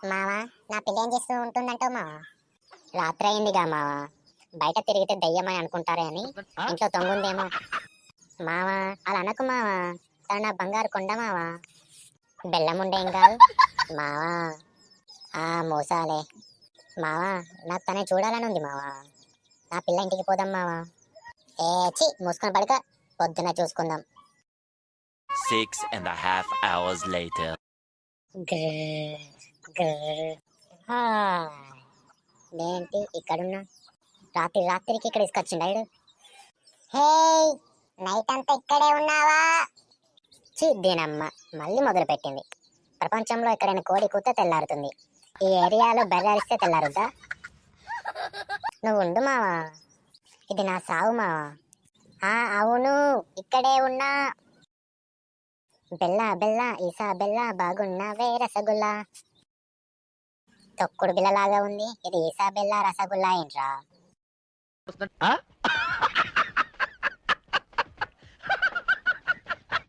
మావా, నా పిల్ల ఏం చేస్తూ ఉంటుందంటావు మావా? రాత్రి అయిందిగా మావా, బయట తిరిగితే దయ్యమని అనుకుంటారే అని ఇంట్లో తొంగుందేమో. మావా అలా అనకు మావా, తను నా బంగారు కొండ మావా. బెల్లం ఉండే ఏం కాదు మావా. మోసాలే మావా, నాకు తనే చూడాలని ఉంది మావా. నా పిల్ల ఇంటికి పోదాం మావా. మూసుకొని పడక, పొద్దున చూసుకుందాం. 6.5 hours later. ఏంటి ఇక్కడున్నా? రాత్రికి ఇక్కడ తీసుకొచ్చిండు. హే, నైట్ అంతా ఇక్కడే ఉన్నావా? దీనమ్మ మళ్ళీ మొదలు పెట్టింది. ప్రపంచంలో ఎక్కడైనా కోడి కూత తెల్లారుతుంది, ఈ ఏరియాలో బెర్రారిస్తే తెల్లారుద్దా? నువ్వు ఉండు మావా, ఇది నా సావు మావా. అవును, ఇక్కడే ఉన్నా. బెల్లా బెల్లా ఈసా బెల్లా, బాగున్నావే రసగుల్లా. తొక్కుడు బిల్లలాగా ఉంది, ఇది ఈసా బెల్లా రసగుల్లా ఏంట్రా?